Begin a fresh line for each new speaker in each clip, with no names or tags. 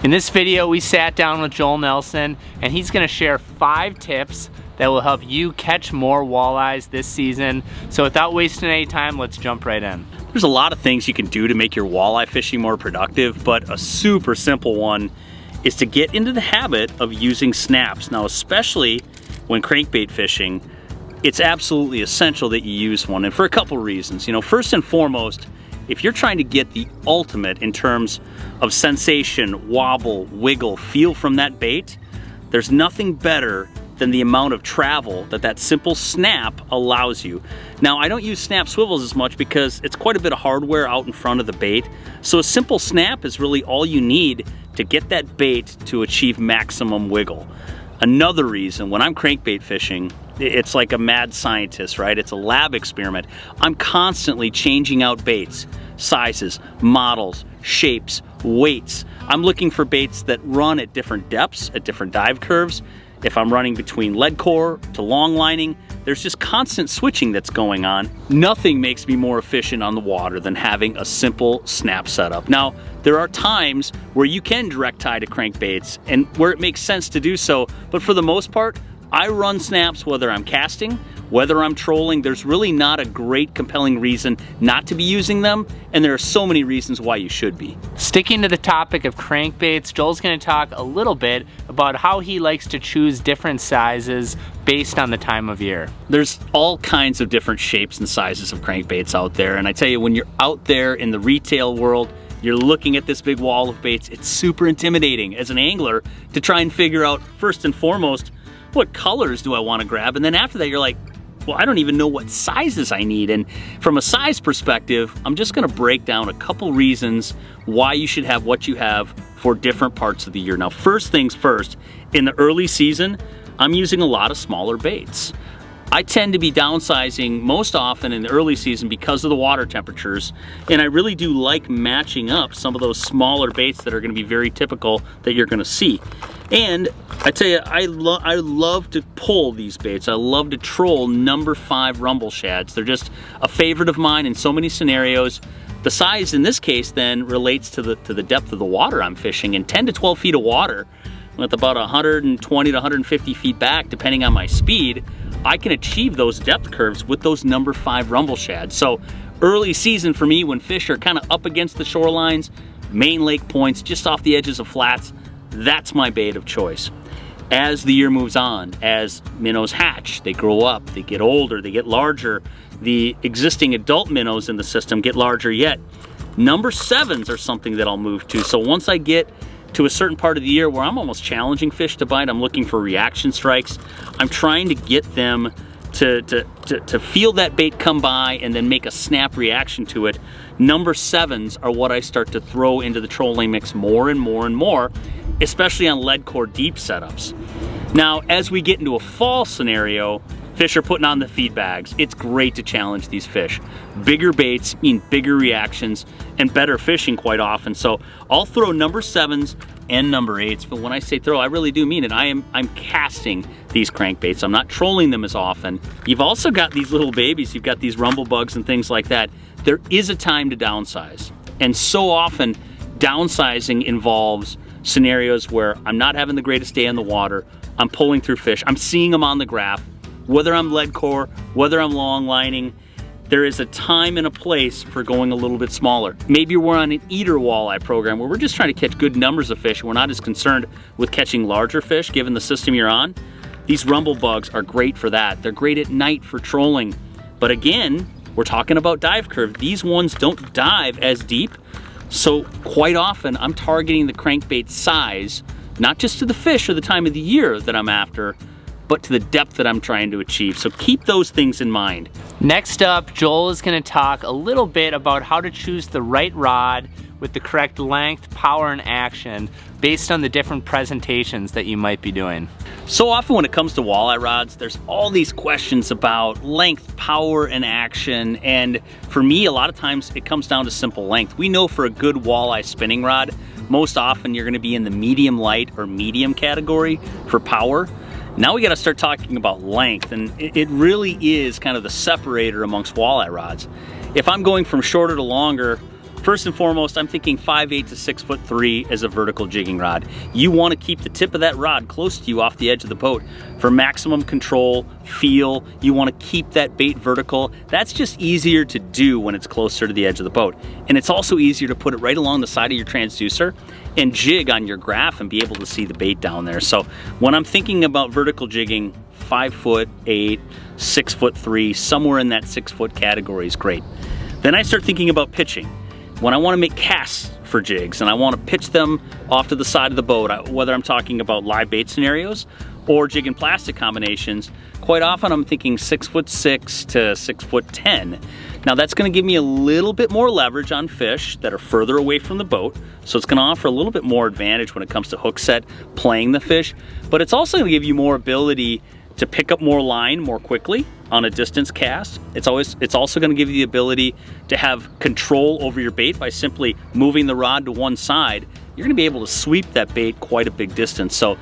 In this video, we sat down with Joel Nelson, and he's gonna share 5 tips that will help you catch more walleyes this season. So without wasting any time, let's jump right in.
There's a lot of things you can do to make your walleye fishing more productive, but a super simple one is to get into the habit of using snaps. Now, especially when crankbait fishing, it's absolutely essential that you use one, and for a couple reasons. You know, first and foremost, if you're trying to get the ultimate in terms of sensation, wobble, wiggle, feel from that bait, there's nothing better than the amount of travel that simple snap allows you. Now, I don't use snap swivels as much because it's quite a bit of hardware out in front of the bait. So a simple snap is really all you need to get that bait to achieve maximum wiggle. Another reason, when I'm crankbait fishing, it's like a mad scientist, right? It's a lab experiment. I'm constantly changing out baits, sizes, models, shapes, weights. I'm looking for baits that run at different depths, at different dive curves. If I'm running between lead core to long lining, there's just constant switching that's going on. Nothing makes me more efficient on the water than having a simple snap setup. Now, there are times where you can direct tie to crankbaits and where it makes sense to do so, but for the most part, I run snaps whether I'm casting, whether I'm trolling. There's really not a great compelling reason not to be using them, and there are so many reasons why you should be.
Sticking to the topic of crankbaits, Joel's gonna talk a little bit about how he likes to choose different sizes based on the time of year.
There's all kinds of different shapes and sizes of crankbaits out there, and I tell you, when you're out there in the retail world, you're looking at this big wall of baits, it's super intimidating as an angler to try and figure out, first and foremost, what colors do I want to grab? And then after that, you're like, well, I don't even know what sizes I need. And from a size perspective, I'm just gonna break down a couple reasons why you should have what you have for different parts of the year. Now, first things first, in the early season, I'm using a lot of smaller baits. I tend to be downsizing most often in the early season because of the water temperatures, and I really do like matching up some of those smaller baits that are gonna be very typical that you're gonna see. And I tell you, I love to pull these baits. I love to troll number 5 rumble shads. They're just a favorite of mine in so many scenarios. The size in this case then relates to the depth of the water I'm fishing. In 10 to 12 feet of water, with about 120 to 150 feet back, depending on my speed, I can achieve those depth curves with those number 5 rumble shads. So early season for me, when fish are kind of up against the shorelines, main lake points, just off the edges of flats, that's my bait of choice. As the year moves on, as minnows hatch, they grow up, they get older, they get larger, the existing adult minnows in the system get larger yet. Number 7s are something that I'll move to. So once I get to a certain part of the year where I'm almost challenging fish to bite, I'm looking for reaction strikes. I'm trying to get them to feel that bait come by and then make a snap reaction to it. Number 7s are what I start to throw into the trolling mix more and more and more, especially on lead core deep setups. Now, as we get into a fall scenario, fish are putting on the feed bags. It's great to challenge these fish. Bigger baits mean bigger reactions and better fishing quite often. So I'll throw number 7s and number 8s, but when I say throw, I really do mean it. I'm casting these crankbaits. I'm not trolling them as often. You've also got these little babies. You've got these rumble bugs and things like that. There is a time to downsize. And so often, downsizing involves scenarios where I'm not having the greatest day in the water, I'm pulling through fish, I'm seeing them on the graph, whether I'm lead core, whether I'm long lining, there is a time and a place for going a little bit smaller. Maybe we're on an eater walleye program where we're just trying to catch good numbers of fish and we're not as concerned with catching larger fish given the system you're on. These rumble bugs are great for that. They're great at night for trolling. But again, we're talking about dive curve. These ones don't dive as deep. So quite often I'm targeting the crankbait size, not just to the fish or the time of the year that I'm after, but to the depth that I'm trying to achieve. So keep those things in mind.
Next up, Joel is gonna talk a little bit about how to choose the right rod with the correct length, power, and action based on the different presentations that you might be doing.
So often when it comes to walleye rods, there's all these questions about length, power, and action. And for me, a lot of times it comes down to simple length. We know for a good walleye spinning rod, most often you're gonna be in the medium light or medium category for power. Now we gotta start talking about length, and it really is kind of the separator amongst walleye rods. If I'm going from shorter to longer, First and foremost, I'm thinking 5/8 to 6'3" as a vertical jigging rod. You want to keep the tip of that rod close to you off the edge of the boat for maximum control, feel. You want to keep that bait vertical. That's just easier to do when it's closer to the edge of the boat. And it's also easier to put it right along the side of your transducer and jig on your graph and be able to see the bait down there. So when I'm thinking about vertical jigging, 5'8", 6'3", somewhere in that 6 foot category is great. Then I start thinking about pitching. When I want to make casts for jigs and I want to pitch them off to the side of the boat, whether I'm talking about live bait scenarios or jig and plastic combinations, quite often I'm thinking 6'6" to 6'10". Now that's going to give me a little bit more leverage on fish that are further away from the boat, so it's going to offer a little bit more advantage when it comes to hook set, playing the fish, but it's also going to give you more ability to pick up more line more quickly on a distance cast. It's also going to give you the ability to have control over your bait by simply moving the rod to one side. You're going to be able to sweep that bait quite a big distance. So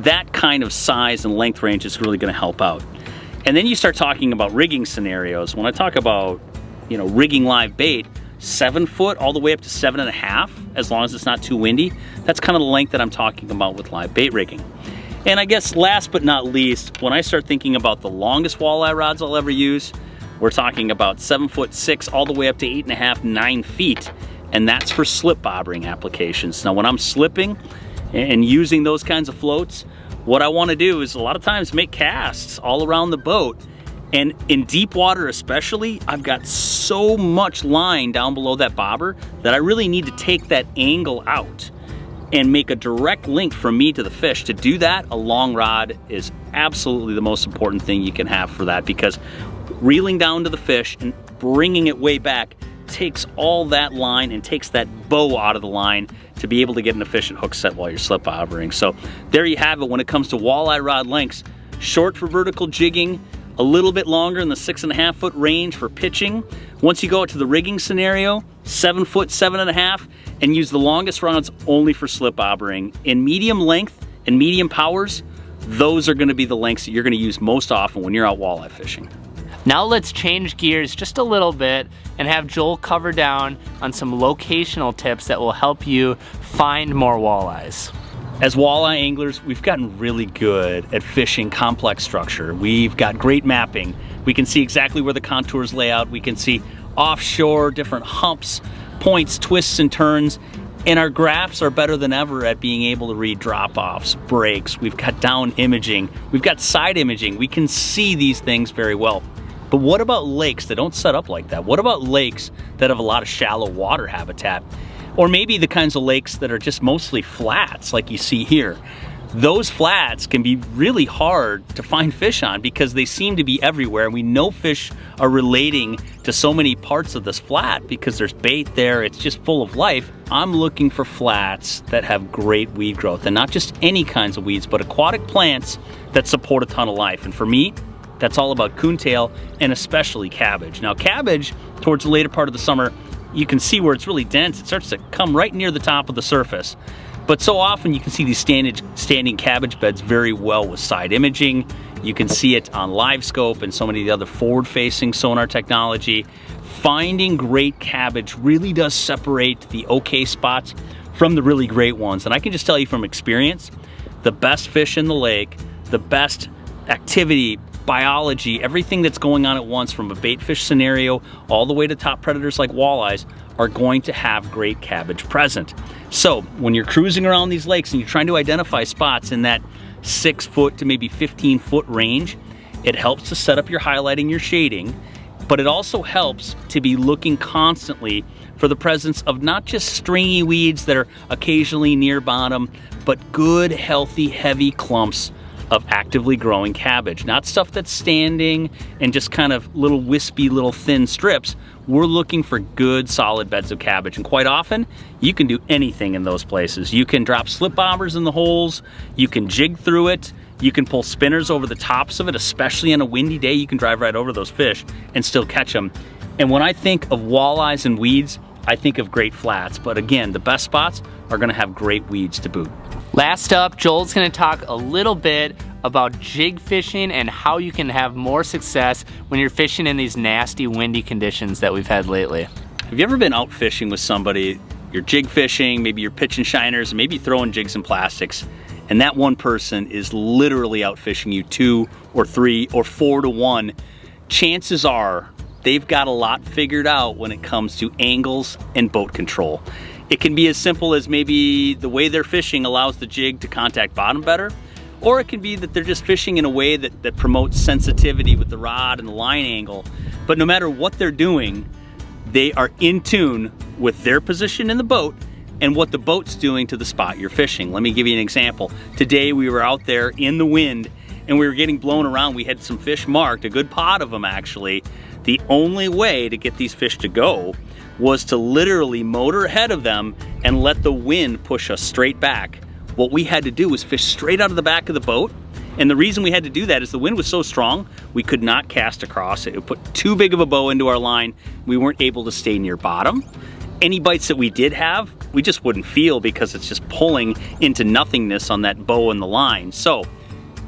that kind of size and length range is really going to help out. And then you start talking about rigging scenarios. When I talk about, rigging live bait, 7 foot all the way up to 7.5, as long as it's not too windy. That's kind of the length that I'm talking about with live bait rigging. And I guess last but not least, when I start thinking about the longest walleye rods I'll ever use, we're talking about 7'6" all the way up to 8.5, 9 feet. And that's for slip bobbering applications. Now when I'm slipping and using those kinds of floats, what I want to do is a lot of times make casts all around the boat. And in deep water especially, I've got so much line down below that bobber that I really need to take that angle out and make a direct link from me to the fish. To do that, a long rod is absolutely the most important thing you can have for that, because reeling down to the fish and bringing it way back takes all that line and takes that bow out of the line to be able to get an efficient hook set while you're slip bobbering. So there you have it when it comes to walleye rod lengths. Short for vertical jigging, a little bit longer in the 6.5 foot range for pitching. Once you go out to the rigging scenario, 7 foot, 7.5, and use the longest rods only for slip bobbering. In medium length and medium powers, those are going to be the lengths that you're going to use most often when you're out walleye fishing.
Now let's change gears just a little bit and have Joel cover down on some locational tips that will help you find more walleyes.
As walleye anglers, we've gotten really good at fishing complex structure. We've got great mapping. We can see exactly where the contours lay out. We can see offshore, different humps, points, twists, and turns. And our graphs are better than ever at being able to read drop-offs, breaks. We've got down imaging. We've got side imaging. We can see these things very well. But what about lakes that don't set up like that? What about lakes that have a lot of shallow water habitat? Or maybe the kinds of lakes that are just mostly flats like you see here. Those flats can be really hard to find fish on because they seem to be everywhere. And we know fish are relating to so many parts of this flat because there's bait there, it's just full of life. I'm looking for flats that have great weed growth, and not just any kinds of weeds, but aquatic plants that support a ton of life. And for me, that's all about coontail and especially cabbage. Now cabbage, towards the later part of the summer, you can see where it's really dense. It starts to come right near the top of the surface. But so often you can see these standing cabbage beds very well with side imaging. You can see it on live scope and so many of the other forward-facing sonar technology. Finding great cabbage really does separate the okay spots from the really great ones. And I can just tell you from experience, the best fish in the lake, the best activity, biology, everything that's going on at once from a bait fish scenario all the way to top predators like walleyes are going to have great cabbage present. So when you're cruising around these lakes and you're trying to identify spots in that 6 foot to maybe 15 foot range, it helps to set up your highlighting, your shading, but it also helps to be looking constantly for the presence of not just stringy weeds that are occasionally near bottom, but good, healthy, heavy clumps of actively growing cabbage. Not stuff that's standing and just kind of little wispy, little thin strips. We're looking for good, solid beds of cabbage. And quite often, you can do anything in those places. You can drop slip bobbers in the holes, you can jig through it, you can pull spinners over the tops of it, especially on a windy day. You can drive right over those fish and still catch them. And when I think of walleyes and weeds, I think of great flats. But again, the best spots are gonna have great weeds to boot.
Last up, Joel's gonna talk a little bit about jig fishing and how you can have more success when you're fishing in these nasty windy conditions that we've had lately.
Have you ever been out fishing with somebody, you're jig fishing, maybe you're pitching shiners, maybe throwing jigs and plastics, and that one person is literally out fishing you 2 or 3 or 4 to 1. Chances are they've got a lot figured out when it comes to angles and boat control. It can be as simple as maybe the way they're fishing allows the jig to contact bottom better, or it can be that they're just fishing in a way that promotes sensitivity with the rod and the line angle. But no matter what they're doing, they are in tune with their position in the boat and what the boat's doing to the spot you're fishing. Let me give you an example. Today we were out there in the wind and we were getting blown around. We had some fish marked, a good pot of them actually. The only way to get these fish to go was to literally motor ahead of them and let the wind push us straight back. What we had to do was fish straight out of the back of the boat. And the reason we had to do that is the wind was so strong, we could not cast across it. It put too big of a bow into our line. We weren't able to stay near bottom. Any bites that we did have, we just wouldn't feel because it's just pulling into nothingness on that bow and the line. So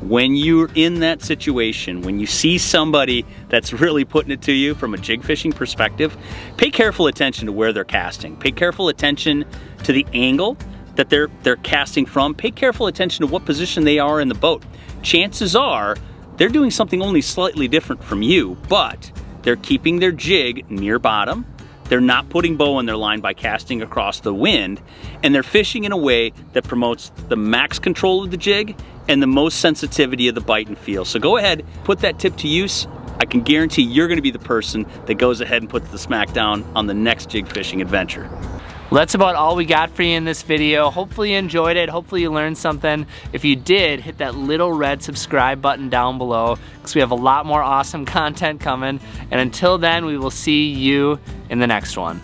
when you're in that situation, when you see somebody that's really putting it to you from a jig fishing perspective, pay careful attention to where they're casting. Pay careful attention to the angle that they're casting from. Pay careful attention to what position they are in the boat. Chances are they're doing something only slightly different from you, but they're keeping their jig near bottom. They're not putting bow in their line by casting across the wind, and they're fishing in a way that promotes the max control of the jig and the most sensitivity of the bite and feel. So go ahead, put that tip to use. I can guarantee you're gonna be the person that goes ahead and puts the smack down on the next jig fishing adventure.
Well, that's about all we got for you in this video. Hopefully you enjoyed it. Hopefully you learned something. If you did, hit that little red subscribe button down below because we have a lot more awesome content coming. And until then, we will see you in the next one.